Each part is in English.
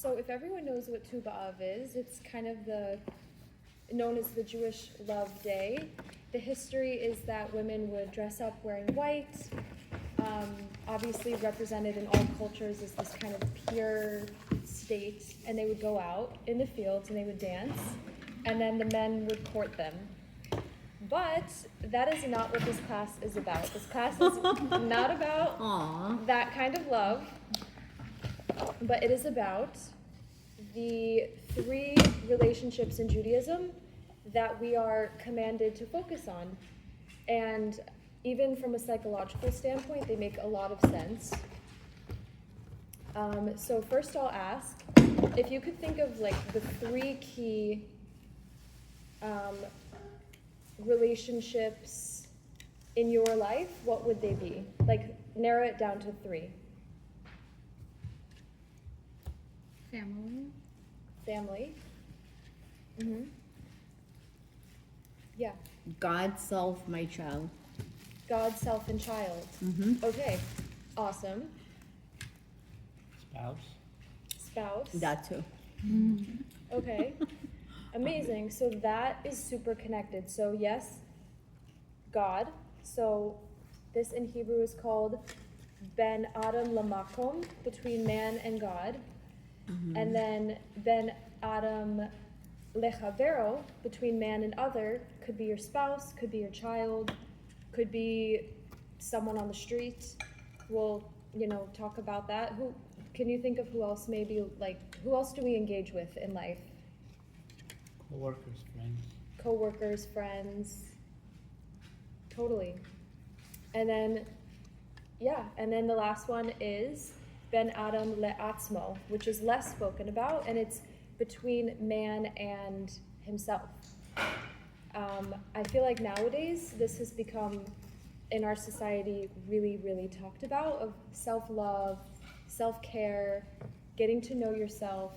So if everyone knows what Tu B'Av is, it's kind of known as the Jewish Love Day. The history is that women would dress up wearing white, obviously represented in all cultures as this kind of pure state, and they would go out in the fields and they would dance, and then the men would court them. But that is not what this class is about. This class is not about that kind of love, but it is about the 3 relationships in Judaism that we are commanded to focus on. And even from a psychological standpoint, they make a lot of sense. So first I'll ask, if you could think of like the 3 key relationships in your life, what would they be? Like, narrow it down to 3. Family. Mm-hmm. Yeah. God, self, my child. God, self, and child. Mm-hmm. Okay. Awesome. Spouse. That too. Okay. Amazing. So that is super connected. So yes, God. So this in Hebrew is called Ben Adam Lamakom, between man and God. Mm-hmm. And then Ben Adam Lechavero, between man and other, could be your spouse, could be your child, could be someone on the street. We'll, talk about that. Who can you think of who else who else do we engage with in life? Coworkers, friends. Totally. And then the last one is Ben Adam Le'atzmo, which is less spoken about, and it's between man and himself. I feel like nowadays this has become, in our society, really, really talked about, of self-love, self-care, getting to know yourself.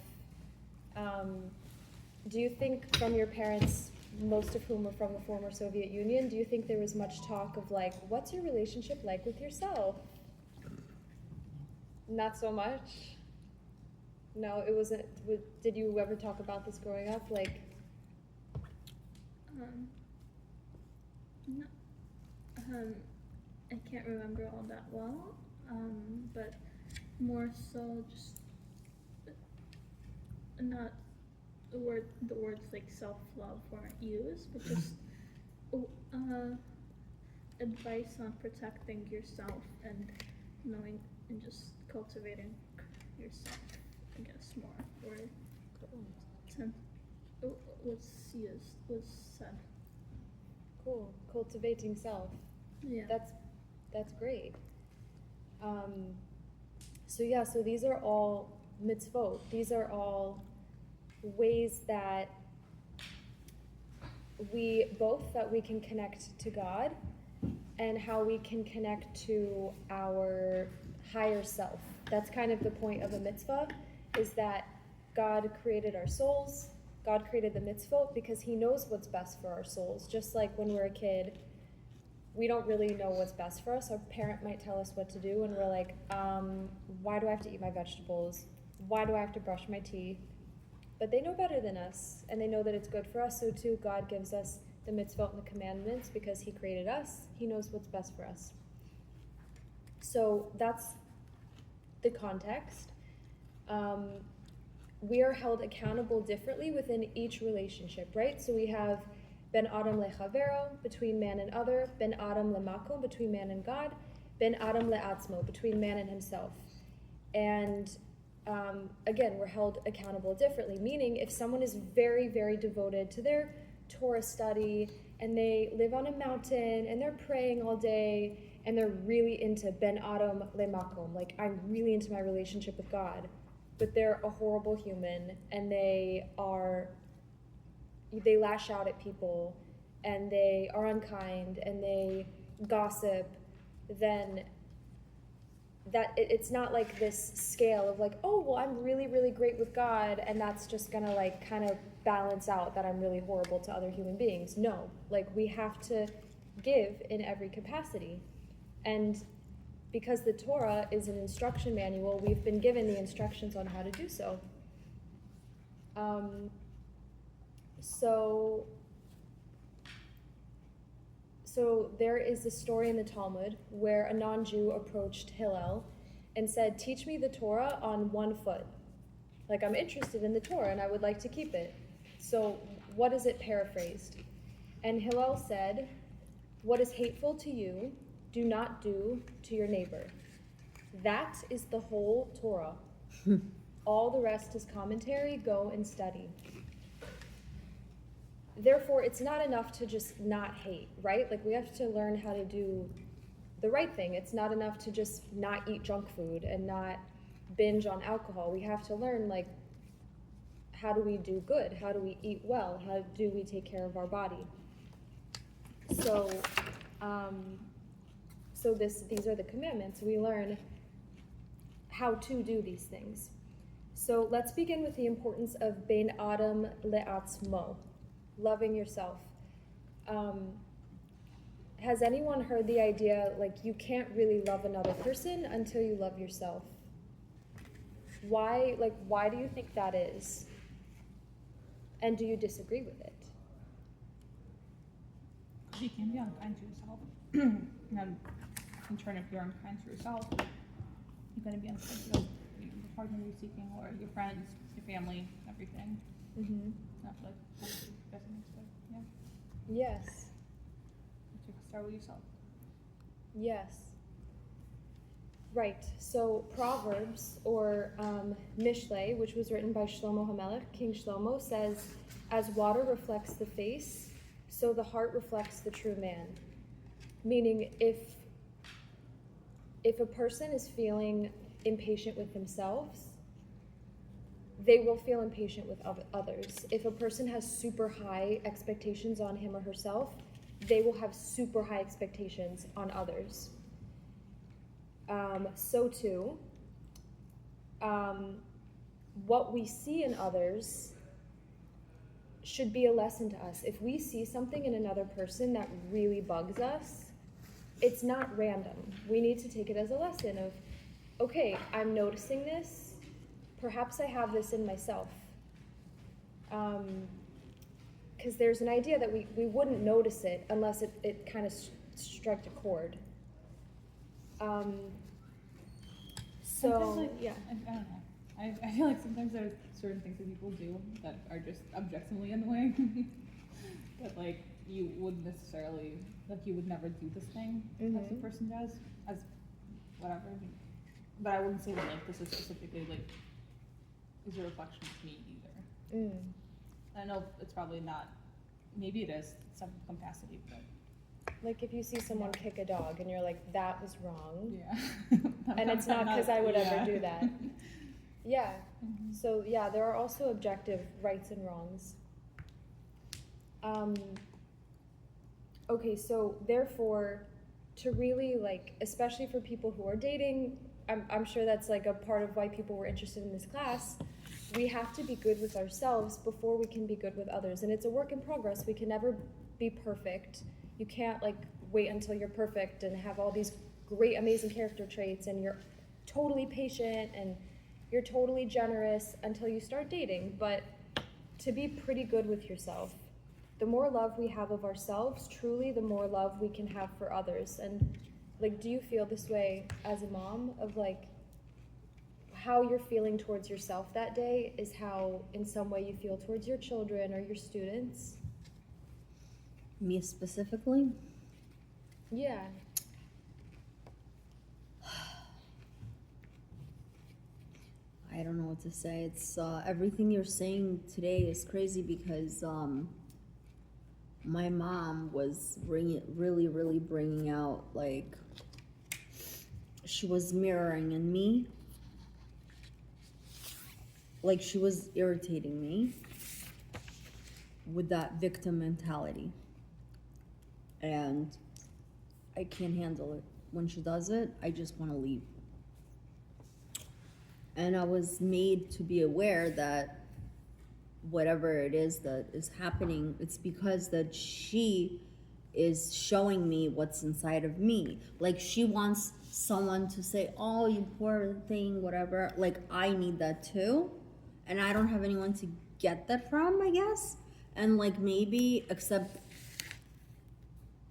Do you think from your parents, most of whom are from the former Soviet Union, do you think there was much talk of like, what's your relationship like with yourself? Not so much? No, it wasn't. Did you ever talk about this growing up? Like, no, I can't remember all that well, but more so just not the words like self-love weren't used, but just advice on protecting yourself and knowing and just cultivating yourself, I guess, more, or was said. Cool. Cultivating self. Yeah. That's great. So these are all mitzvot. These are all ways that we can connect to God, and how we can connect to our higher self. That's kind of the point of a mitzvah, is that God created our souls. God created the mitzvot because he knows what's best for our souls. Just like when we're a kid, we don't really know what's best for us. Our parent might tell us what to do, and we're like, why do I have to eat my vegetables? Why do I have to brush my teeth? But they know better than us, and they know that it's good for us. So too, God gives us the mitzvot and the commandments because he created us. He knows what's best for us. So that's the context. We are held accountable differently within each relationship, right? So we have Ben Adam Lechavero, between man and other, Ben Adam Lemakom, between man and God, Ben Adam Le'atzmo, between man and himself. And again, we're held accountable differently, meaning if someone is very, very devoted to their Torah study, and they live on a mountain, and they're praying all day, and they're really into Ben Adam Lemakom, like I'm really into my relationship with God, but they're a horrible human, and they lash out at people, and they are unkind, and they gossip, then it's not like this scale of like, oh, well, I'm really, really great with God, and that's just gonna like kind of balance out that I'm really horrible to other human beings. No, like we have to give in every capacity. And because the Torah is an instruction manual, we've been given the instructions on how to do so. Um, so there is a story in the Talmud where a non-Jew approached Hillel and said, "Teach me the Torah on one foot. Like, I'm interested in the Torah and I would like to keep it. So what is it paraphrased?" And Hillel said, "What is hateful to you, do not do to your neighbor." That is the whole Torah. All the rest is commentary. Go and study. Therefore, it's not enough to just not hate, right? Like, we have to learn how to do the right thing. It's not enough to just not eat junk food and not binge on alcohol. We have to learn, like, how do we do good? How do we eat well? How do we take care of our body? So, these are the commandments. We learn how to do these things. So let's begin with the importance of ben adam le'atzmo, loving yourself. Has anyone heard the idea, like, you can't really love another person until you love yourself? Why do you think that is? And do you disagree with it? You can be unkind to yourself. And then, in turn, if you're unkind to yourself, you're going to be unkind to the partner you're seeking, or your friends, your family, everything. Mm-hmm. Not like pessimists, but yeah. Yes. You have to start with yourself. Yes. Right. So Proverbs, or Mishlei, which was written by Shlomo HaMelech, King Shlomo, says, "As water reflects the face, so the heart reflects the true man." Meaning, if a person is feeling impatient with themselves, they will feel impatient with others. If a person has super high expectations on him or herself, they will have super high expectations on others. So too, what we see in others should be a lesson to us. If we see something in another person that really bugs us, it's not random. We need to take it as a lesson of, okay, I'm noticing this. Perhaps I have this in myself. Because there's an idea that we wouldn't notice it unless it kind of struck a chord. Sometimes, like, Yeah. I don't know. I feel like sometimes there are certain things that people do that are just objectively annoying. But, like, you wouldn't necessarily, like, you would never do this thing as the Mhm. person does, as whatever. But I wouldn't say that, like, this is specifically, like, is a reflection of me either. Mm. I know it's probably not, maybe it is, some capacity, but Like if you see someone kick a dog and you're like, that was wrong. yeah. And it's not because I would ever do that. Yeah. Mhm. So yeah, there are also objective rights and wrongs. Okay, so therefore, to really, like, especially for people who are dating, I'm sure that's like a part of why people were interested in this class. We have to be good with ourselves before we can be good with others. And it's a work in progress. We can never be perfect. You can't, like, wait until you're perfect and have all these great, amazing character traits and you're totally patient and you're totally generous until you start dating. But to be pretty good with yourself, the more love we have of ourselves, truly, the more love we can have for others. And, like, do you feel this way as a mom, of, like, how you're feeling towards yourself that day is how, in some way, you feel towards your children or your students? Me specifically? Yeah. I don't know what to say. It's everything you're saying today is crazy because my mom was really bringing out, like, she was mirroring in me, like she was irritating me with that victim mentality, and I can't handle it. When she does it, I just want to leave. And I was made to be aware that whatever it is that is happening, it's because that she is showing me what's inside of me. Like, she wants someone to say, oh, you poor thing, whatever. Like, I need that too. and I don't have anyone to get that from, I guess. And like maybe, except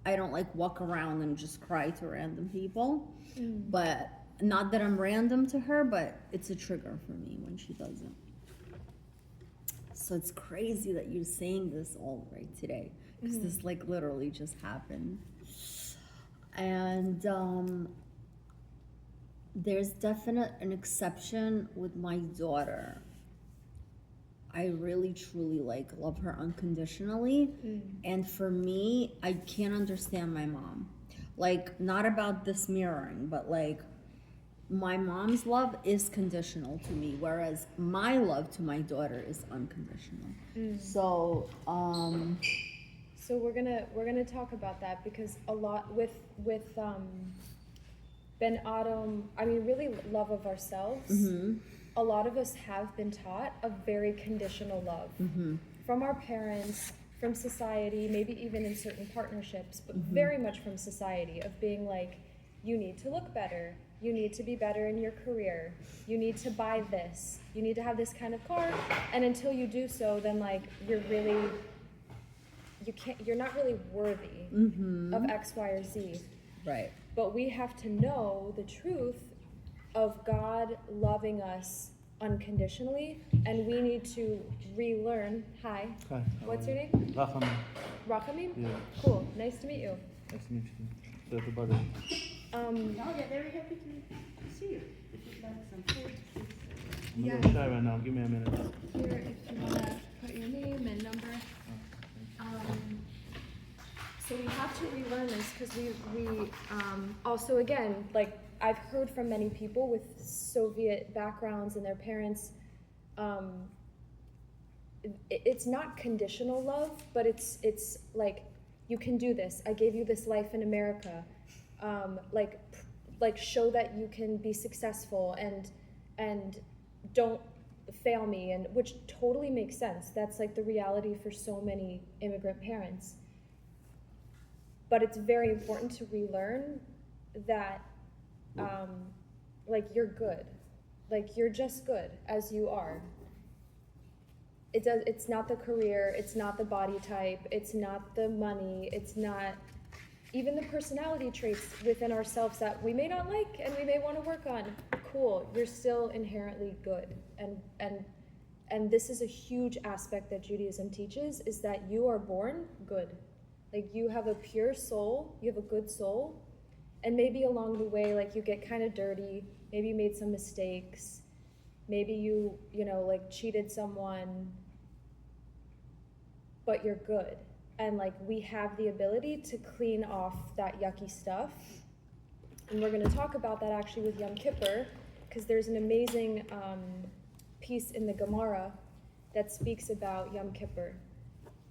I don't like walk around and just cry to random people. But not that I'm random to her, but it's a trigger for me when she does it. So it's crazy that you're saying this all right today, because this like literally just happened. And there's definite an exception with my daughter. I really truly like love her unconditionally. And for me, I can't understand my mom. Like, not about this mirroring, but like my mom's love is conditional to me, whereas my love to my daughter is unconditional. So So we're gonna talk about that, because a lot with Ben Adam, I mean, really love of ourselves. A lot of us have been taught a very conditional love from our parents, from society, maybe even in certain partnerships, but very much from society, of being like, you need to look better, you need to be better in your career, you need to buy this, you need to have this kind of car, and until you do so, then like you're not really worthy of X, Y, or Z. right. But we have to know the truth of God loving us unconditionally, and we need to relearn. Hi. Hi. What's your name? Rachamim. Rachamim? Yeah. Cool. Nice to meet you. Nice to meet you. To everybody. No, they're very happy to see you. If you'd like some food, please. I'm a Yeah. little shy right now. Give me a minute. Here, if you want to put your name and number. So we have to relearn this, because we also, again, like, I've heard from many people with Soviet backgrounds and their parents, it's not conditional love, but it's like, you can do this. I gave you this life in America. Like show that you can be successful, and don't fail me, and which totally makes sense. That's like the reality for so many immigrant parents. But it's very important to relearn that, like, you're good. Like, you're just good as you are. It's not the career, it's not the body type, it's not the money, it's not even the personality traits within ourselves that we may not like and we may want to work on. Cool, you're still inherently good. And this is a huge aspect that Judaism teaches, is that you are born good. Like, you have a pure soul, you have a good soul, and maybe along the way, like, you get kind of dirty, maybe you made some mistakes, maybe you like, cheated someone, but you're good. And, like, we have the ability to clean off that yucky stuff. And we're going to talk about that actually with Yom Kippur, because there's an amazing piece in the Gemara that speaks about Yom Kippur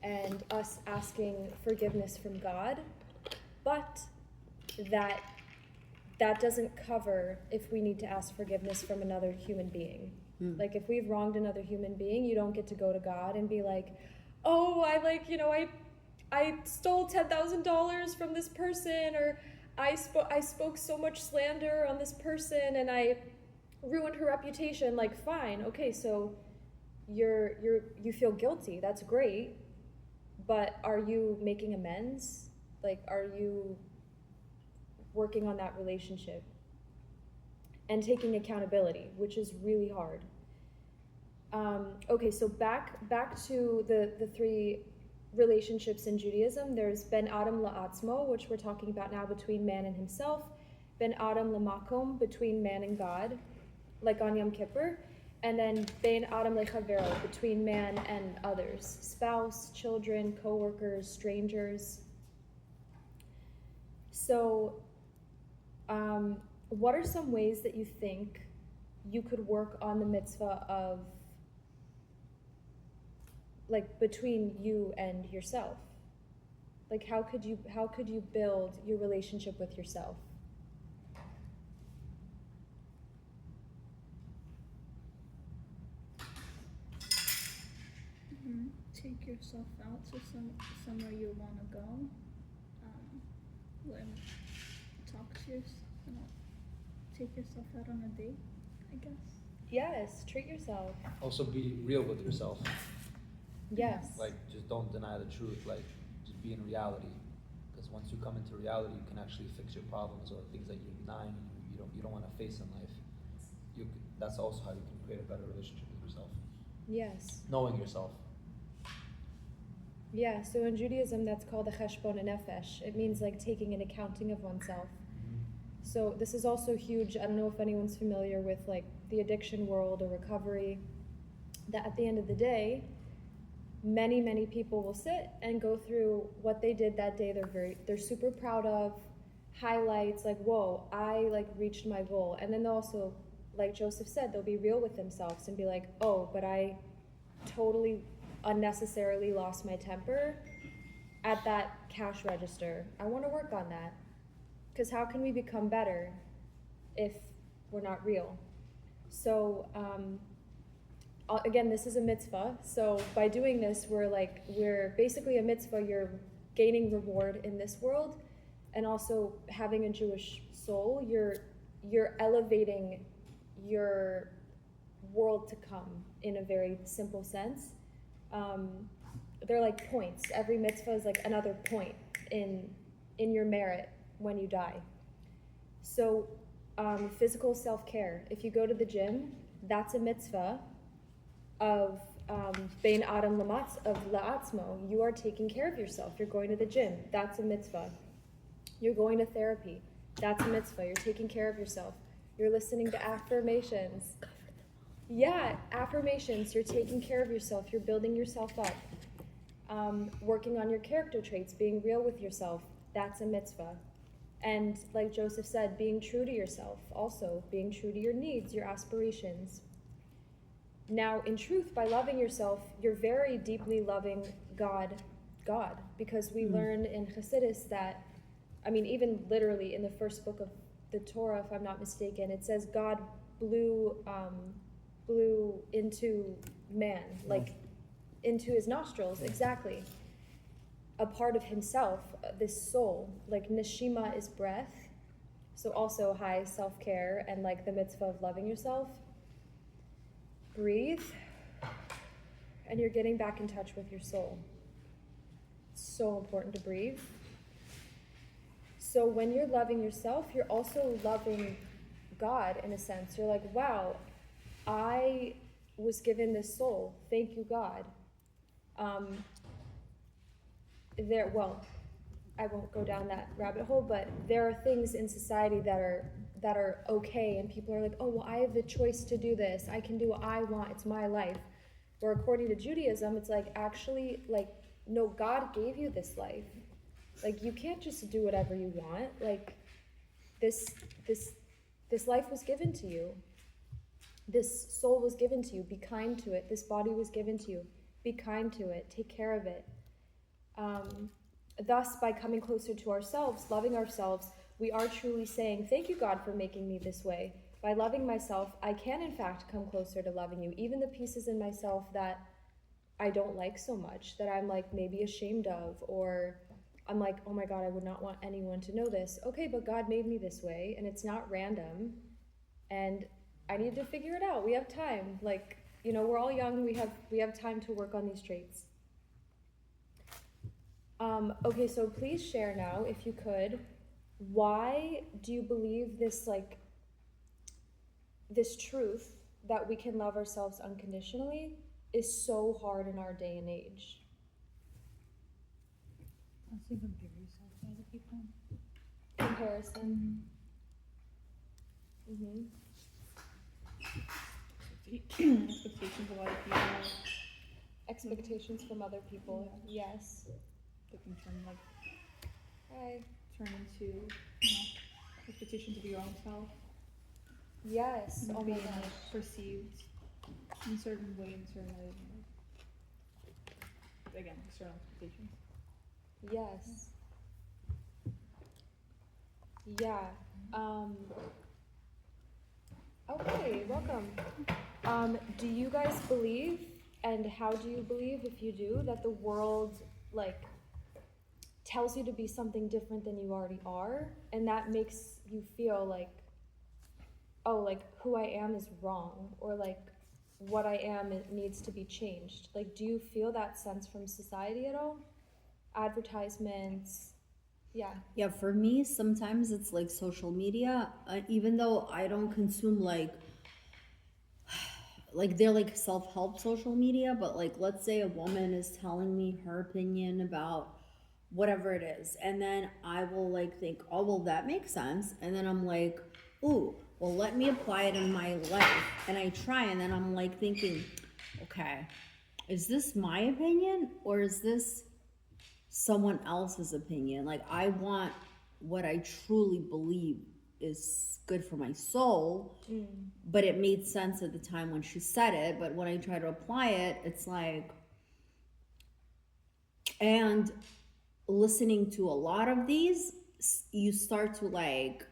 and us asking forgiveness from God, but that doesn't cover if we need to ask forgiveness from another human being. Like, if we've wronged another human being, you don't get to go to God and be like, oh, I stole $10,000 from this person, or I spoke so much slander on this person and I ruined her reputation. Like, fine, okay, so you feel guilty, that's great, but are you making amends? Like, are you working on that relationship and taking accountability, which is really hard. Okay, so back to the three relationships in Judaism. There's Ben Adam La'atzmo, which we're talking about now, between man and himself. Ben Adam Lamakom, between man and God, like on Yom Kippur. And then Ben Adam Lechavero, between man and others, spouse, children, co-workers, strangers. So what are some ways that you think you could work on the mitzvah of, like, between you and yourself? Like, how could you build your relationship with yourself? Take yourself out to somewhere you want to go. Talk to yourself. Take yourself out on a date, I guess. Yes, treat yourself. Also be real with yourself. Yes. Like, just don't deny the truth. Like, just be in reality. Because once you come into reality, you can actually fix your problems or things that you're denying and you don't want to face in life. That's also how you can create a better relationship with yourself. Yes. Knowing yourself. Yeah, so in Judaism that's called a cheshbon nefesh. It means like taking an accounting of oneself. So this is also huge. I don't know if anyone's familiar with like the addiction world or recovery. That at the end of the day, many people will sit and go through what they did that day. They're super proud of, highlights like, whoa, I like reached my goal. And then they'll also, like Joseph said, they'll be real with themselves and be like, oh, but I totally unnecessarily lost my temper at that cash register. I want to work on that. Because how can we become better if we're not real? So again, this is a mitzvah. So by doing this, we're basically a mitzvah. You're gaining reward in this world, and also having a Jewish soul. You're elevating your world to come in a very simple sense. They're like points. Every mitzvah is like another point in your merit when you die. So physical self-care. If you go to the gym, that's a mitzvah of bein adam la'atzmo. You are taking care of yourself. You're going to the gym. That's a mitzvah. You're going to therapy. That's a mitzvah. You're taking care of yourself. You're listening to affirmations. Yeah, affirmations. You're taking care of yourself. You're building yourself up. Working on your character traits, being real with yourself. That's a mitzvah. And like Joseph said, being true to yourself, also being true to your needs, your aspirations. Now, in truth, by loving yourself, you're very deeply loving God, because we learn in Chassidus that, I mean, even literally in the first book of the Torah, if I'm not mistaken, it says God blew into man, like into his nostrils, exactly. A part of himself, this soul, like neshima is breath, so also high self-care and like the mitzvah of loving yourself. Breathe, and you're getting back in touch with your soul. It's so important to breathe. So when you're loving yourself, you're also loving God in a sense. You're like, wow, I was given this soul. Thank you, God. I won't go down that rabbit hole, but there are things in society that are okay, and people are like, oh, well, I have the choice to do this. I can do what I want. It's my life. Where according to Judaism, it's like, actually, like, no, God gave you this life. Like, you can't just do whatever you want. Like, this life was given to you. This soul was given to you. Be kind to it. This body was given to you. Be kind to it. Take care of it. Thus, by coming closer to ourselves, loving ourselves, we are truly saying, thank you, God, for making me this way. By loving myself, I can, in fact, come closer to loving you. Even the pieces in myself that I don't like so much, that I'm like maybe ashamed of, or I'm like, oh my God, I would not want anyone to know this. Okay, but God made me this way, and it's not random, and I need to figure it out. We have time. Like, you know, we're all young. We have time to work on these traits. Okay, so please share now, if you could, why do you believe this, like, this truth that we can love ourselves unconditionally is so hard in our day and age? Honestly, compare yourself to other people. Comparison. Expectations of other people. Expectations from other people. Yes. That can turn Hi. into, expectations of your own self. Yes. And Oh my being gosh. perceived in certain ways, again, external expectations. Yes. Yeah. Okay, welcome. Do you guys believe, and how do you believe, if you do, that the world, like, tells you to be something different than you already are, and that makes you feel like oh, like who I am is wrong, or like what I am it needs to be changed. Like, do you feel that sense from society at all? Advertisements, yeah. Yeah, for me, sometimes it's like social media, even though I don't consume like they're like self-help social media, but like let's say a woman is telling me her opinion about whatever it is, and then I will like think, oh well, that makes sense, and then I'm like, ooh, well, let me apply it in my life, and I try, and then I'm like thinking, okay, is this my opinion or is this someone else's opinion? Like, I want what I truly believe is good for my soul, but it made sense at the time when she said it, but when I try to apply it, it's like, and listening to a lot of these, you start to like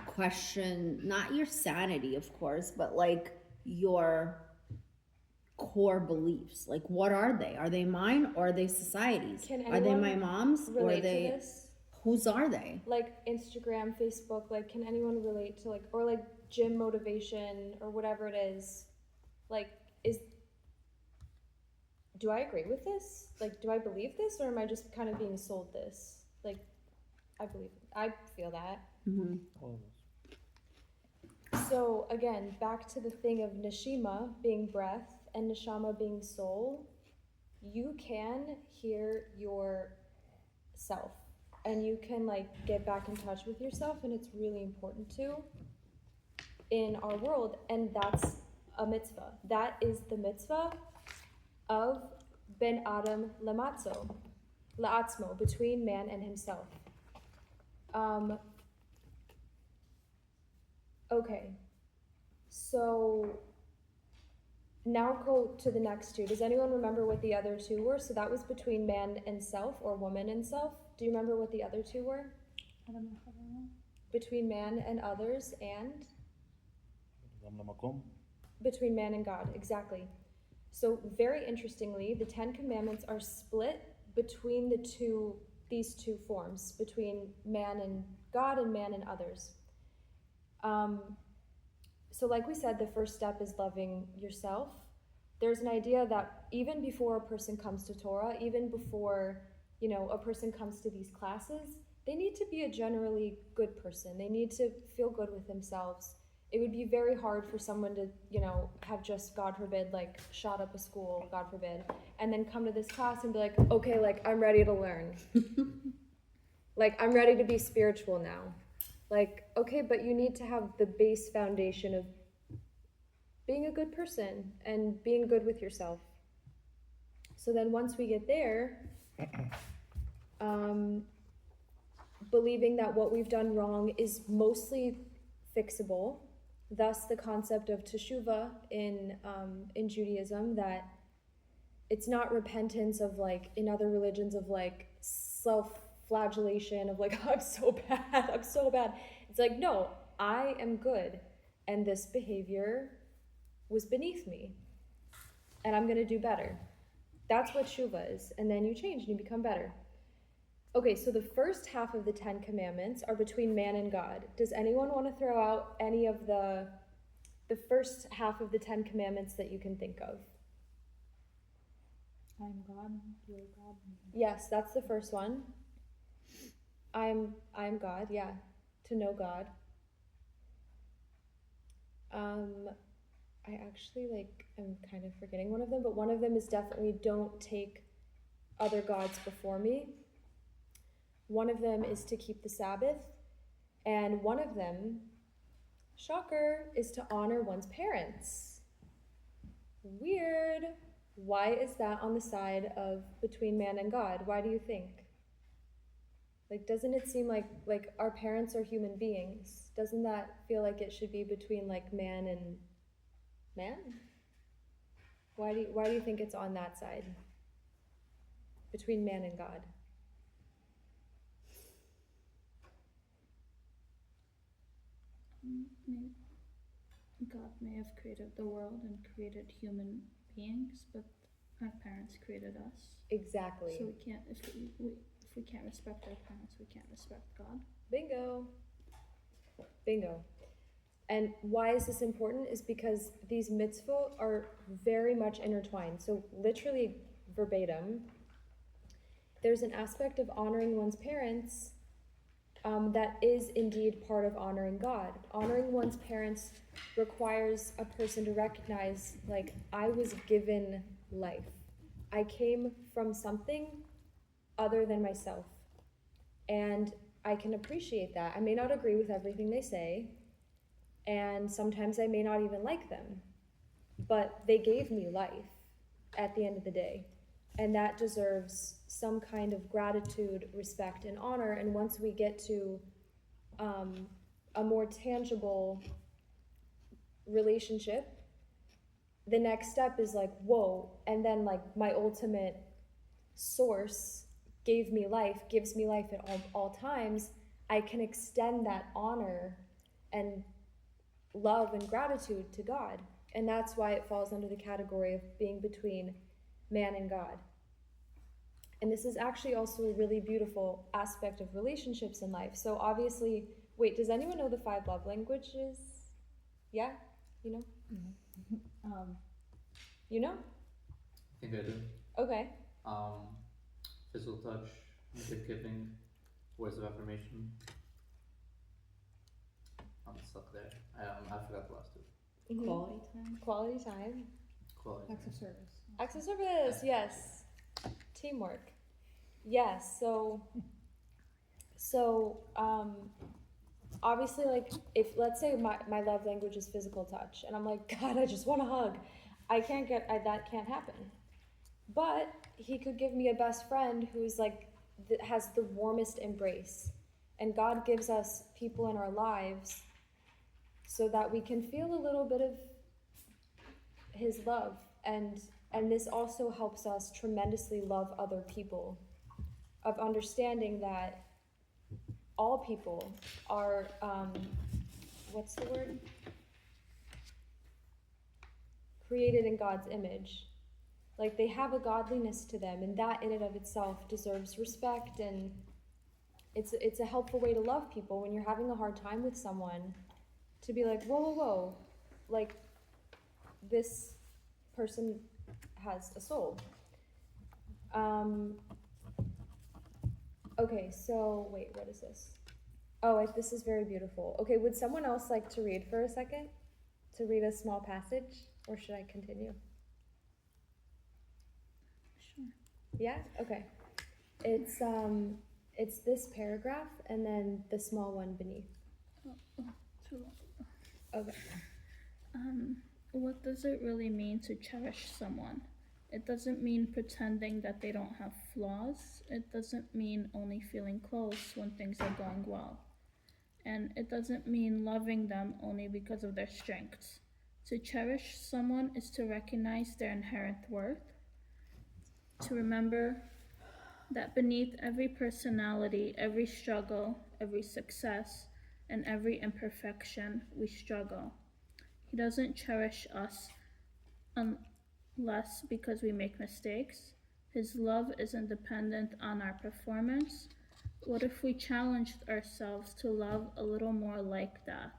question not your sanity, of course, but like your core beliefs. Like, what are they? Are they mine or are they society's? Can Are they anyone my mom's or are relate they to this? whose are they? Like Instagram, Facebook, like can anyone relate to like, or like gym motivation or whatever it is? Like, do I agree with this? Like, do I believe this, or am I just kind of being sold this? Like, I feel that. Mm-hmm. All of us. So again, back to the thing of neshima being breath and neshama being soul, you can hear yourself and you can like get back in touch with yourself, and it's really important to in our world, and that's a mitzvah. That is the mitzvah of ben Adam la'atzmo, between man and himself. Okay, so now go to the next two. Does anyone remember what the other two were? So that was between man and self, or woman and self. Do you remember what the other two were? I don't know if I don't know. Between man and others, and גם למקום. between man and God, exactly. So very interestingly, the 10 Commandments are split between these two forms, between man and God and man and others. So like we said, the first step is loving yourself. There's an idea that even before a person comes to Torah, even before, a person comes to these classes, they need to be a generally good person. They need to feel good with themselves. It would be very hard for someone to, have just, God forbid, like shot up a school, God forbid, and then come to this class and be like, okay, like I'm ready to learn. Like I'm ready to be spiritual now. Like, okay, but you need to have the base foundation of being a good person and being good with yourself. So then once we get there, believing that what we've done wrong is mostly fixable, thus the concept of teshuvah in Judaism, that it's not repentance of like in other religions of like self-flagellation of like, I'm so bad. It's like, no, I am good and this behavior was beneath me and I'm gonna do better. That's what teshuvah is, and then you change and you become better. Okay, so the first half of the 10 Commandments are between man and God. Does anyone want to throw out any of the first half of the 10 Commandments that you can think of? I'm God, you're God. Yes, that's the first one. I'm God, yeah, to know God. I actually I'm kind of forgetting one of them, but one of them is definitely don't take other gods before me. One of them is to keep the Sabbath, and one of them, shocker, is to honor one's parents. Weird. Why is that on the side of between man and God? Why do you think? Like, doesn't it seem like our parents are human beings? Doesn't that feel like it should be between like man and man? Why do you think it's on that side? Between man and God? God may have created the world and created human beings, but our parents created us. Exactly. So we can't, if we can't respect our parents, we can't respect God. Bingo. And why is this important is because these mitzvot are very much intertwined. So literally verbatim, there's an aspect of honoring one's parents that is indeed part of honoring God. Honoring one's parents requires a person to recognize, like, I was given life. I came from something other than myself. And I can appreciate that. I may not agree with everything they say, and sometimes I may not even like them, but they gave me life at the end of the day. And that deserves some kind of gratitude, respect, and honor. And once we get to a more tangible relationship, the next step is like, whoa, and then like my ultimate source gave me life, gives me life at all times. I can extend that honor and love and gratitude to God. And that's why it falls under the category of being between man and God. And this is actually also a really beautiful aspect of relationships in life. So obviously, wait, does anyone know the 5 love languages? Yeah? You know? You know? I think I do. Okay. Physical touch, gift giving, words of affirmation. I'm stuck there. I forgot the last 2. Mhm. Quality time. Quality time. Quality. Acts of service. Acts of service, yes. Teamwork. Yes, so obviously, like, if let's say my love language is physical touch, and I'm like, God, I just want a hug. That can't happen. But he could give me a best friend who's like, has the warmest embrace. And God gives us people in our lives so that we can feel a little bit of his love. And this also helps us tremendously love other people, of understanding that all people are, what's the word? Created in God's image. Like, they have a godliness to them, and that in and of itself deserves respect, and it's a helpful way to love people when you're having a hard time with someone, to be like, whoa, whoa, whoa, like, this person has a soul. Okay, so wait, what is this? Oh, this is very beautiful. Okay, would someone else like to read for a second? To read a small passage, or should I continue? Sure. Yeah? Okay. It's this paragraph and then the small one beneath. Too long. Okay. What does it really mean to cherish someone? It doesn't mean pretending that they don't have flaws. It doesn't mean only feeling close when things are going well. And it doesn't mean loving them only because of their strengths. To cherish someone is to recognize their inherent worth, to remember that beneath every personality, every struggle, every success, and every imperfection, we struggle. He doesn't cherish us unless because we make mistakes. His love isn't dependent on our performance. What if we challenged ourselves to love a little more like that?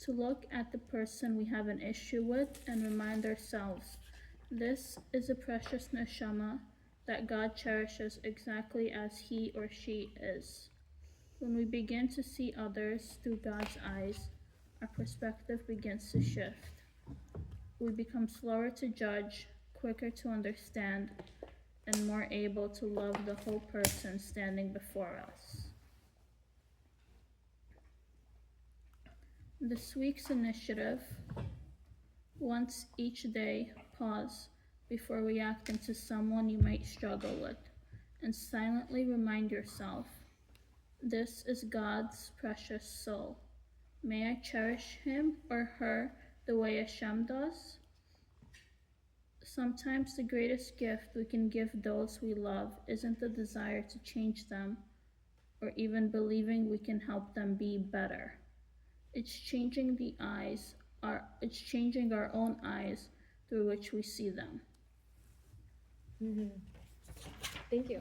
To look at the person we have an issue with and remind ourselves, this is a precious neshama that God cherishes exactly as he or she is. When we begin to see others through God's eyes, our perspective begins to shift. We become slower to judge, quicker to understand, and more able to love the whole person standing before us. This week's initiative: once each day, pause before reacting to someone you might struggle with, and silently remind yourself, this is God's precious soul. May I cherish him or her the way Hashem does? Sometimes the greatest gift we can give those we love isn't the desire to change them, or even believing we can help them be better. It's changing our own eyes through which we see them. Mm-hmm. Thank you.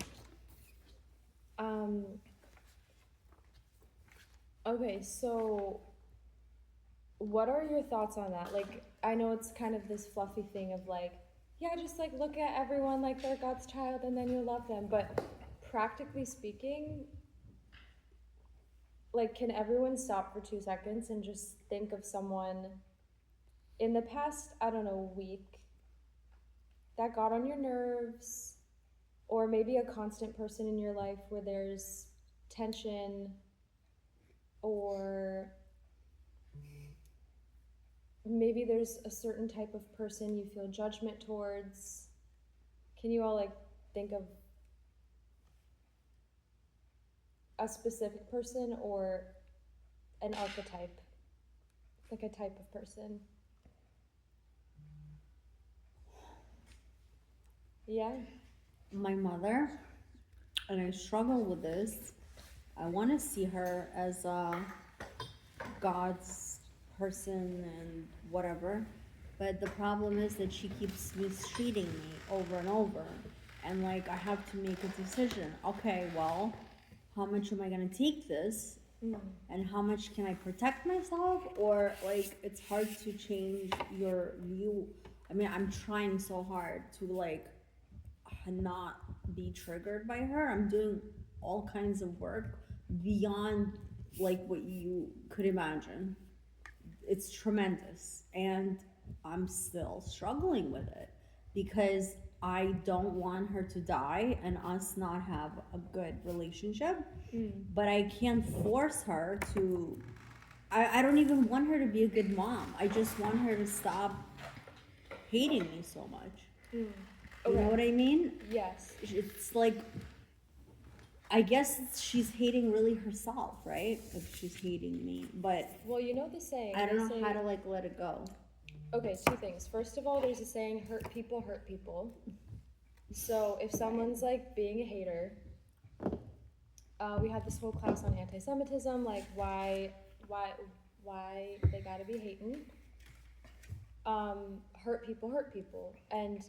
Okay, so what are your thoughts on that? Like, I know it's kind of this fluffy thing of like, yeah, just like look at everyone like they're God's child and then you'll love them. But practically speaking, like, can everyone stop for 2 seconds and just think of someone in the past, I don't know, week that got on your nerves, or maybe a constant person in your life where there's tension, or maybe there's a certain type of person you feel judgment towards. Can you all like think of a specific person or an archetype, like a type of person? Yeah. My mother, and I struggle with this. I want to see her as God's person and whatever, but the problem is that she keeps mistreating me over and over, and like I have to make a decision. Okay, well, how much am I gonna take this, and how much can I protect myself? Or like it's hard to change your view. I mean, I'm trying so hard to like not be triggered by her. I'm doing all kinds of work beyond like what you could imagine. It's tremendous, and I'm still struggling with it because I don't want her to die and us not have a good relationship. But I can't force her to. I don't even want her to be a good mom. I just want her to stop hating me so much. You know what I mean? Yes. It's like, I guess she's hating really herself, right? Like she's hating me, but Well, you know the saying. I don't they know say- how to like let it go. Okay, 2 things. First of all, there's a saying, hurt people hurt people. So if someone's like being a hater, we had this whole class on anti-Semitism, like why they gotta be hating. Hurt people, and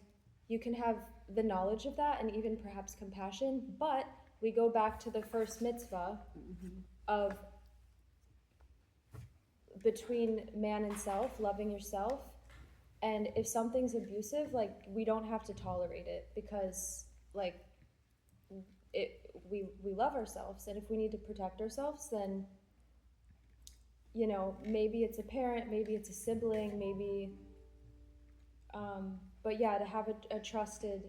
you can have the knowledge of that and even perhaps compassion, but we go back to the first mitzvah of between man and self, loving yourself. And if something's abusive, like we don't have to tolerate it because like we love ourselves, and if we need to protect ourselves, then you know, maybe it's a parent, maybe it's a sibling, maybe but yeah, to have a trusted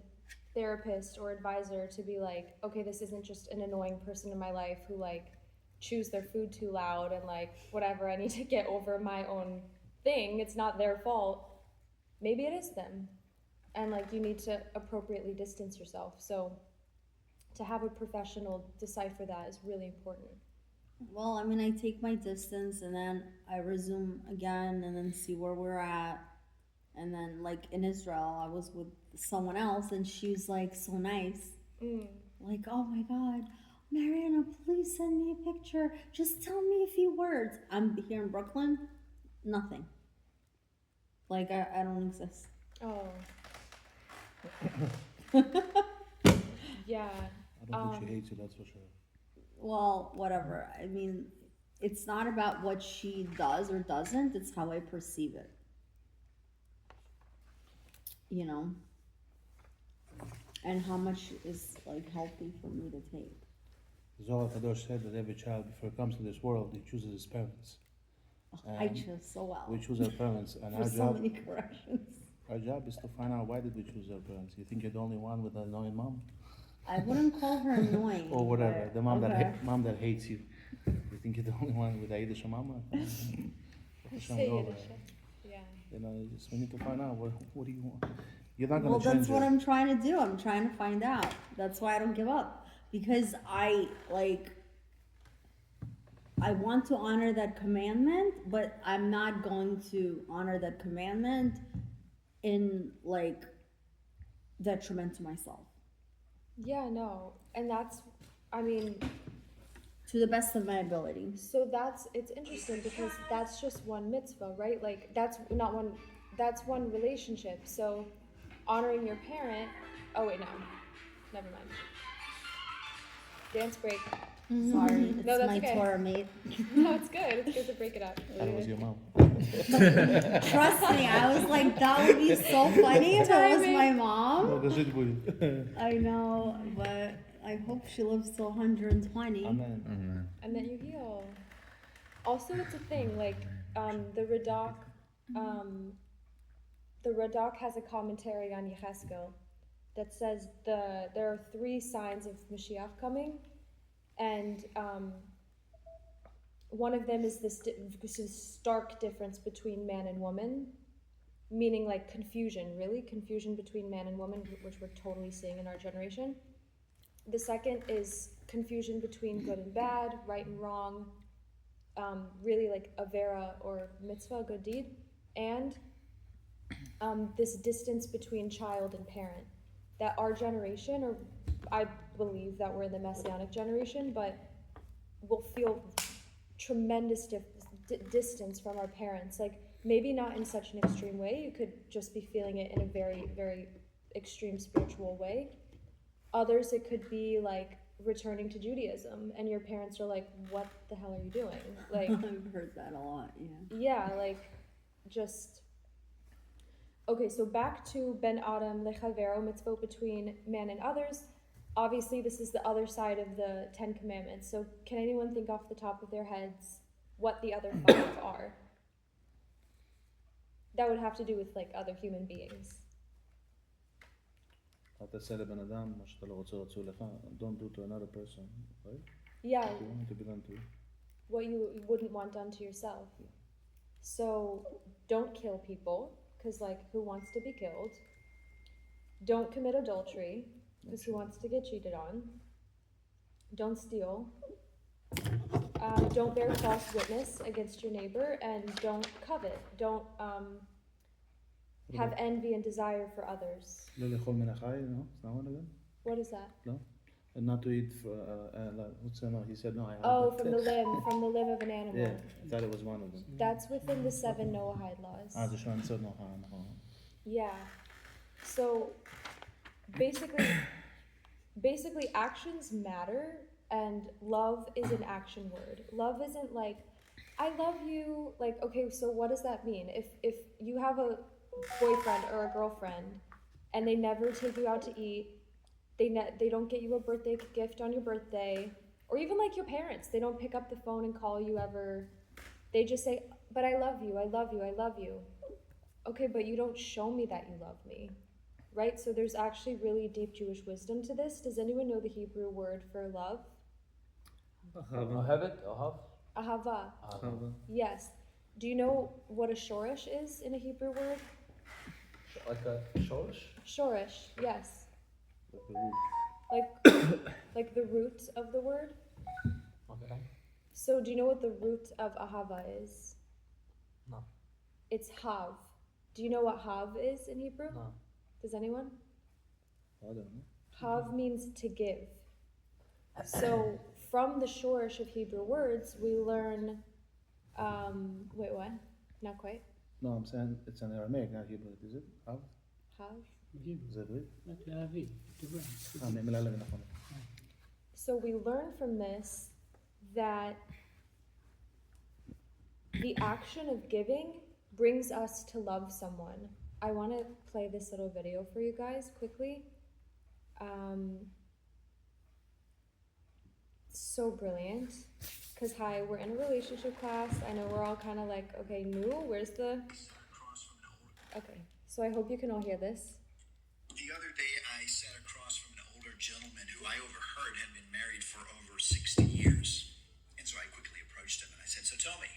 therapist or advisor to be like, okay, this isn't just an annoying person in my life who like chews their food too loud and like whatever, I need to get over my own thing, it's not their fault. Maybe it is them, and like you need to appropriately distance yourself. So to have a professional decipher that is really important. Well, I mean, I take my distance and then I resume again and then see where we're at. And then, like in Israel, I was with someone else and she was like so nice. Like, oh my God, Mariana, please send me a picture. Just tell me a few words. I'm here in Brooklyn, nothing. Like, I don't exist. Oh. Yeah. I don't think she hates you, that's for sure. Well, whatever. I mean, it's not about what she does or doesn't, it's how I perceive it. You know? And how much is like healthy for me to take. Zohar Kadosh said that every child, before he comes to this world, he chooses his parents. I chose so well. We choose our parents, and For our so job, many corrections. our job is to find out why did we choose our parents. You think you're the only one with an annoying mom? I wouldn't call her annoying. Or whatever, but the mom okay. mom that hates you. You think you're the only one with a Yiddish mama? Say Yiddish. Yeah. You know, we need to find out what do you want. You're not gonna Well, change that's what it. I'm trying to do. I'm trying to find out. That's why I don't give up. Because I want to honor that commandment, but I'm not going to honor that commandment in like detriment to myself. Yeah, no. And that's, I mean, To the best of my ability. so it's interesting because that's just one mitzvah, right? Like that's one relationship. So honoring your parent, oh wait, no. Never mind. Dance break. Sorry, it's No, that's my okay. Torah mate. No, it's good. It's good to break it up. That was your mom. Trust me, I was like, that would be so funny if it was my mom. No, that's it, boy. I know, but I hope she lives to 120. Amen. And then you heal. Also, it's a thing, like, the Radak has a commentary on Yechezkel that says there are 3 signs of Mashiach coming, and one of them is this stark difference between man and woman, meaning like confusion between man and woman, which we're totally seeing in our generation. The second is confusion between good and bad, right and wrong, really like avera or mitzvah, good deed, and this distance between child and parent. That our generation, or I believe that we're in the Messianic generation, but we'll feel tremendous distance from our parents. Like, maybe not in such an extreme way. You could just be feeling it in a very, very extreme spiritual way. Others, it could be like returning to Judaism, and your parents are like, what the hell are you doing? Like, I've heard that a lot, yeah. yeah, like, just... Okay, so back to Ben Adam lechavero, mitzvot between man and others. Obviously, this is the other side of the 10 Commandments. So can anyone think off the top of their heads what the other 5 are? That would have to do with like other human beings. Don't do to another person, right? Yeah, You want it to be done to you. what you wouldn't want done to yourself. So don't kill people, because like, who wants to be killed? Don't commit adultery, because who wants to get cheated on? Don't steal. Don't bear false witness against your neighbor, and don't covet. Don't have envy and desire for others. No, it's not one of them. What is that? And not to eat for, what's that? No, he said no. I Oh, haven't. from the limb of an animal. Yeah, I thought it was one of them. That's within the 7 Noahide laws. The Shan said no. Yeah. So basically actions matter, and love is an action word. Love isn't like, I love you, like, okay, so what does that mean? If you have a boyfriend or a girlfriend and they never take you out to eat, they don't get you a birthday gift on your birthday, or even like your parents, they don't pick up the phone and call you ever. They just say, but I love you, I love you, I love you. Okay, but you don't show me that you love me, right? So there's actually really deep Jewish wisdom to this. Does anyone know the Hebrew word for love? Ahava. Yes. Do you know what a shorish is in a Hebrew word? Like a shorish? Shorish, yes. Like the root of the word. Okay. So do you know what the root of ahava is? No. It's hav. Do you know what hav is in Hebrew? No. Does anyone? I don't know. Hav means to give. So from the shorish of Hebrew words, we learn, wait, what? Not quite. No, I'm saying it's an Aramaic, not Hebrew. Is it? How? Hav. Is that right? So we learn from this that the action of giving brings us to love someone. I want to play this little video for you guys quickly. So brilliant. Because hi, we're in a relationship class. I know we're all kind of like, okay, new, where's the... Okay, so I hope you can all hear this. The other day I sat across from an older gentleman who I overheard had been married for over 60 years. And so I quickly approached him and I said, so tell me,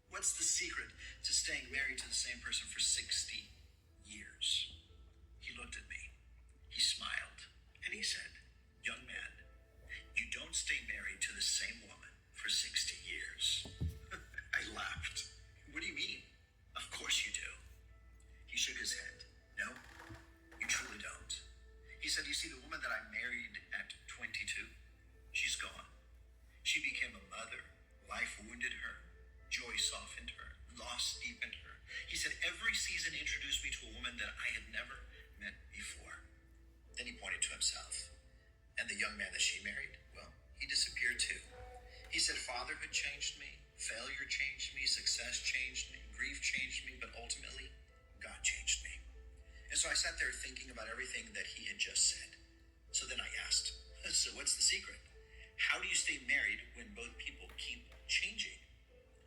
what's the secret to staying married to the same person for 60 years? He looked at me, he smiled, and he said, young man, you don't stay married to the same woman for 60 years. I laughed. What do you mean? Of course you do. He shook his head. No, you truly don't. He said, you see, the woman that I married at 22, she's gone. She became a mother. Life wounded her. Joy softened her. Loss deepened her. He said, every season introduced me to a woman that I had never met before. Then he pointed to himself. And the young man that she married, well, he disappeared too. He said fatherhood changed me, failure changed me, success changed me, grief changed me, but ultimately, God changed me. And so I sat there thinking about everything that he had just said. So then I asked, so what's the secret? How do you stay married when both people keep changing?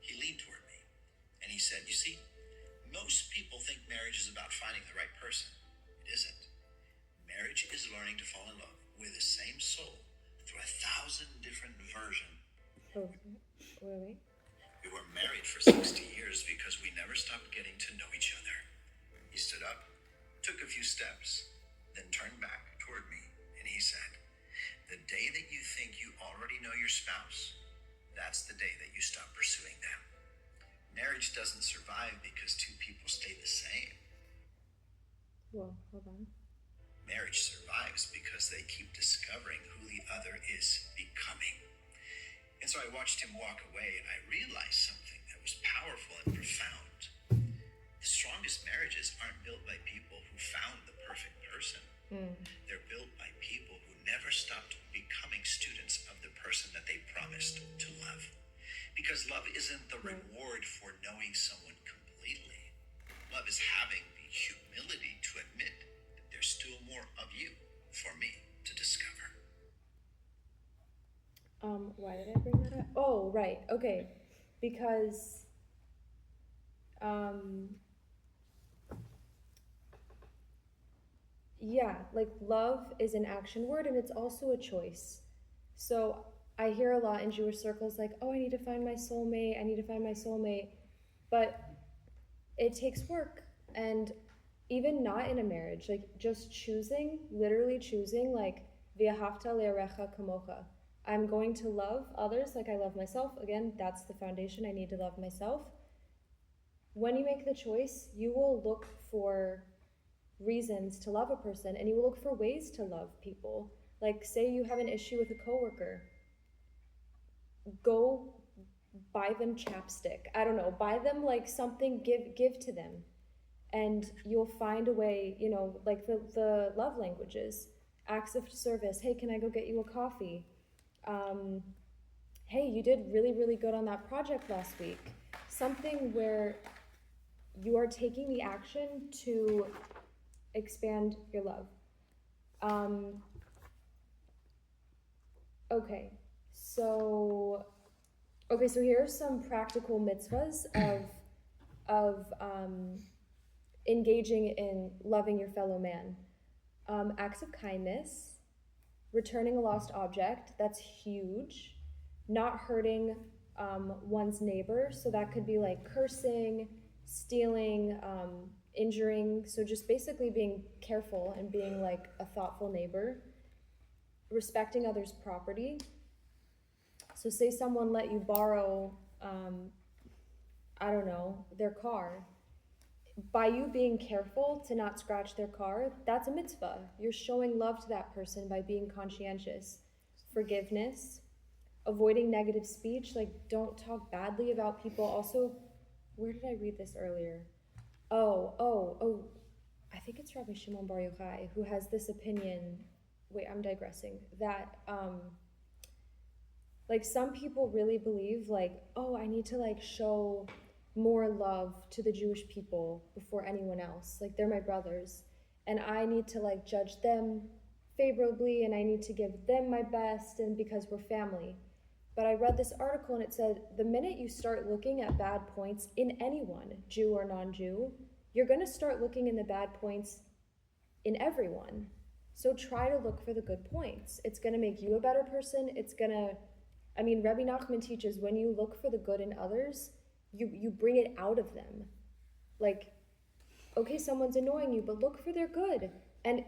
He leaned toward me and he said, you see, most people think marriage is about finding the right person. It isn't. Marriage is learning to fall in love with the same soul through 1,000 different versions. Oh, wait. We were married for 60 years because we never stopped getting to know each other. He stood up, took a few steps, then turned back toward me, and he said, the day that you think you already know your spouse, that's the day that you stop pursuing them. Marriage doesn't survive because two people stay the same. Well, hold on. Marriage survives because they keep discovering who the other is becoming. And so I watched him walk away and I realized something that was powerful and profound. The strongest marriages aren't built by people who found the perfect person. They're built by people who never stopped becoming students of the person that they promised to love. Because love isn't the reward for knowing someone completely. Love is having the humility to admit that there's still more of you for me to discover. Why did I bring that up? Oh, right. Okay. Because, yeah, like love is an action word and it's also a choice. So I hear a lot in Jewish circles like, oh, I need to find my soulmate. I need to find my soulmate. But it takes work. And even not in a marriage, like just choosing, literally choosing, like, v'ahavta le'arecha kamocha. I'm going to love others like I love myself. Again, that's the foundation. I need to love myself. When you make the choice, you will look for reasons to love a person and you will look for ways to love people. Like, say you have an issue with a coworker, go buy them chapstick. I don't know, buy them like something, give to them. And you'll find a way, you know, like the love languages, acts of service. Hey, can I go get you a coffee? Hey, you did really, really good on that project last week. Something where you are taking the action to expand your love. Okay, so here are some practical mitzvahs of engaging in loving your fellow man. Acts of kindness, returning a lost object, that's huge. Not hurting one's neighbor, so that could be like cursing, stealing, injuring, so just basically being careful and being like a thoughtful neighbor. Respecting others' property. So say someone let you borrow, I don't know, their car. By you being careful to not scratch their car, that's a mitzvah. You're showing love to that person by being conscientious. Forgiveness, avoiding negative speech, like don't talk badly about people. Also, where did I read this earlier? Oh, I think it's Rabbi Shimon Bar Yochai who has this opinion. Wait, I'm digressing. That, like some people really believe like, oh, I need to like show more love to the Jewish people before anyone else. Like they're my brothers and I need to like judge them favorably and I need to give them my best and because we're family. But I read this article and it said the minute you start looking at bad points in anyone, Jew or non-Jew, you're gonna start looking in the bad points in everyone. So try to look for the good points. It's gonna make you a better person. Rabbi Nachman teaches when you look for the good in others, you bring it out of them. Like, okay, someone's annoying you, but look for their good. And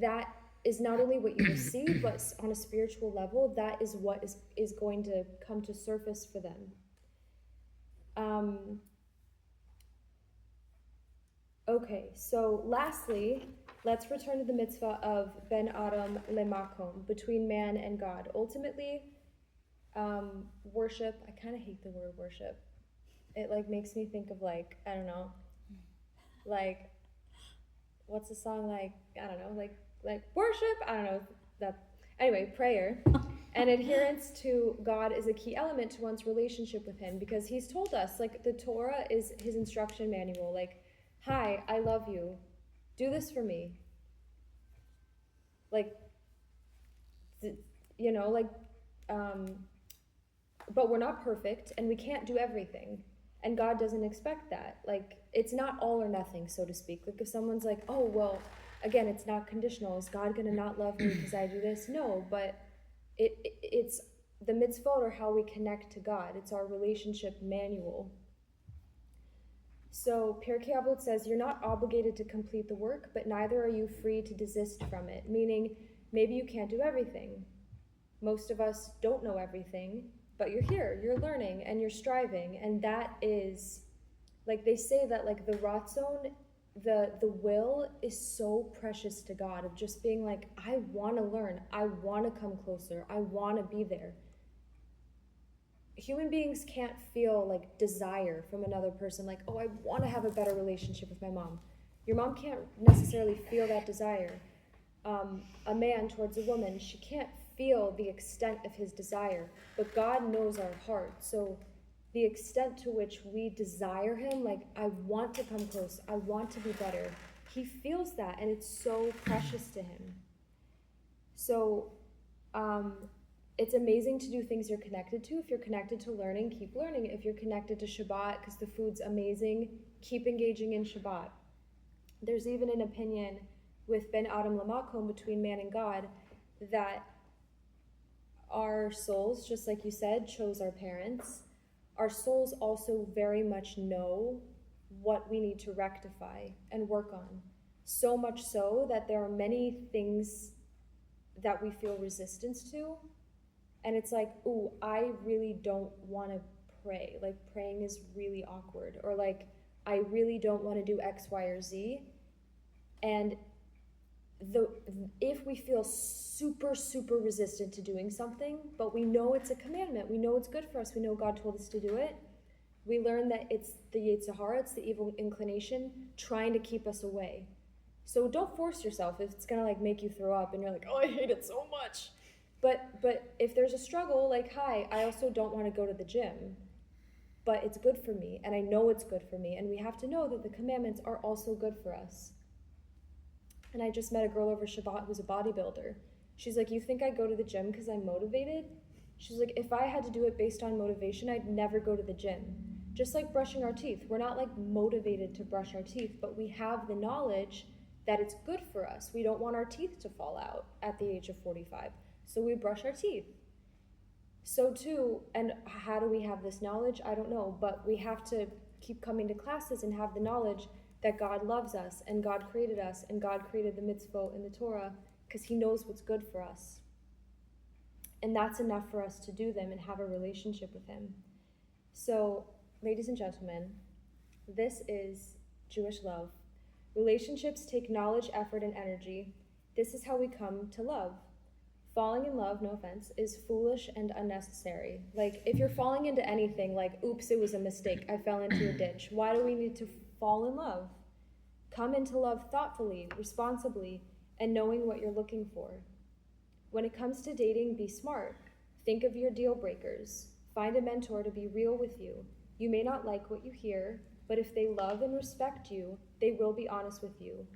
that is not only what you receive, but on a spiritual level, that is what is going to come to surface for them. Okay, so lastly, let's return to the mitzvah of ben Adam lemakom, between man and God. Ultimately, worship, I kind of hate the word worship. It like makes me think of like, I don't know, like, what's the song like, I don't know, like worship? I don't know, that, Anyway, prayer and adherence to God is a key element to one's relationship with Him, because He's told us, like, the Torah is His instruction manual. Like, hi, I love you. Do this for me. Like, you know, like, but we're not perfect and we can't do everything. And God doesn't expect that. Like, it's not all or nothing, so to speak. Like, if someone's like, oh, well, again, it's not conditional. Is God going to not love me because I do this? No, but it's the mitzvot are how we connect to God. It's our relationship manual. So Pirkei Avot says, you're not obligated to complete the work, but neither are you free to desist from it. Meaning, maybe you can't do everything. Most of us don't know everything, but you're here, you're learning, and you're striving. And that is, like, they say that, like, the ratzon, the will is so precious to God, of just being like, I want to learn, I want to come closer, I want to be there. Human beings can't feel like desire from another person, like, oh, I want to have a better relationship with my mom. Your mom can't necessarily feel that desire. A man towards a woman, she can't feel the extent of his desire, but God knows our heart. So the extent to which we desire Him, like, I want to come close, I want to be better, He feels that, and it's so precious to Him. So it's amazing to do things you're connected to. If you're connected to learning, keep learning. If you're connected to Shabbat because the food's amazing, keep engaging in Shabbat. There's even an opinion with Ben Adam Lamakom, between man and God, that our souls, just like you said, chose our parents. Our souls also very much know what we need to rectify and work on. So much so that there are many things that we feel resistance to. And it's like, ooh, I really don't want to pray. Like, praying is really awkward. Or like, I really don't want to do X, Y, or Z. And if we feel super, super resistant to doing something, but we know it's a commandment, we know it's good for us, we know God told us to do it, we learn that it's the Yetzer Hara, it's the evil inclination trying to keep us away. So don't force yourself if it's gonna like make you throw up and you're like, oh, I hate it so much. But if there's a struggle, like, hi, I also don't want to go to the gym, but it's good for me, and I know it's good for me, and we have to know that the commandments are also good for us. And I just met a girl over Shabbat who's a bodybuilder. She's like, you think I go to the gym because I'm motivated? She's like, if I had to do it based on motivation, I'd never go to the gym. Just like brushing our teeth. We're not like motivated to brush our teeth, but we have the knowledge that it's good for us. We don't want our teeth to fall out at the age of 45. So we brush our teeth. So too, and how do we have this knowledge? I don't know, but we have to keep coming to classes and have the knowledge that God loves us, and God created us, and God created the mitzvot in the Torah because He knows what's good for us. And that's enough for us to do them and have a relationship with Him. So, ladies and gentlemen, this is Jewish love. Relationships take knowledge, effort, and energy. This is how we come to love. Falling in love, no offense, is foolish and unnecessary. Like, if you're falling into anything, like, oops, it was a mistake, I fell into a ditch. Why do we need to fall in love? Come into love thoughtfully, responsibly, and knowing what you're looking for. When it comes to dating, be smart. Think of your deal breakers. Find a mentor to be real with you. You may not like what you hear, but if they love and respect you, they will be honest with you.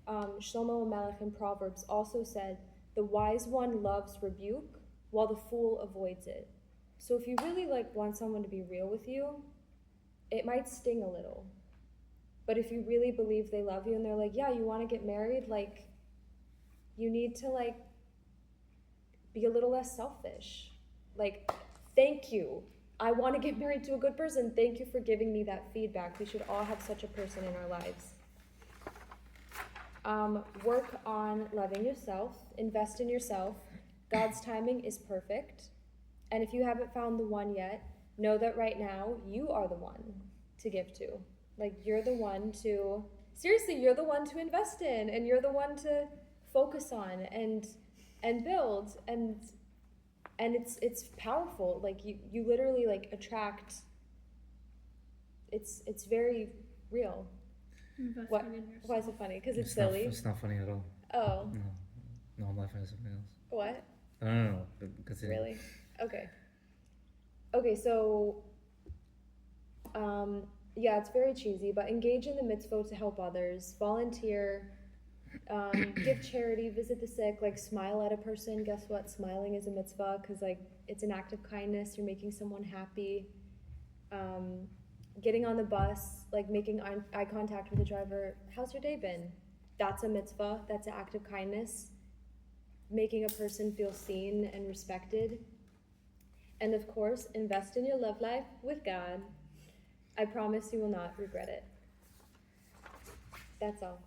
Shlomo Melech in Proverbs also said, the wise one loves rebuke, while the fool avoids it. So if you really want someone to be real with you, it might sting a little. But if you really believe they love you and they're like, yeah, you want to get married, you need to be a little less selfish. Thank you. I want to get married to a good person. Thank you for giving me that feedback. We should all have such a person in our lives. Work on loving yourself. Invest in yourself. God's timing is perfect. And if you haven't found the one yet, know that right now you are the one to give to. You're the one to, seriously, you're the one to invest in, and you're the one to focus on and build, and it's powerful. You literally attract. It's very real. What? Why is it funny? Because it's silly. It's not funny at all. Oh. No, I'm laughing at something else. What? No. Continue. Really? Okay. Okay, so, yeah, it's very cheesy, but engage in the mitzvot to help others, volunteer, give charity, visit the sick, like smile at a person. Guess what? Smiling is a mitzvah because, like, it's an act of kindness. You're making someone happy. Getting on the bus, like making eye contact with the driver. How's your day been? That's a mitzvah. That's an act of kindness. Making a person feel seen and respected. And of course, invest in your love life with God. I promise you will not regret it. That's all.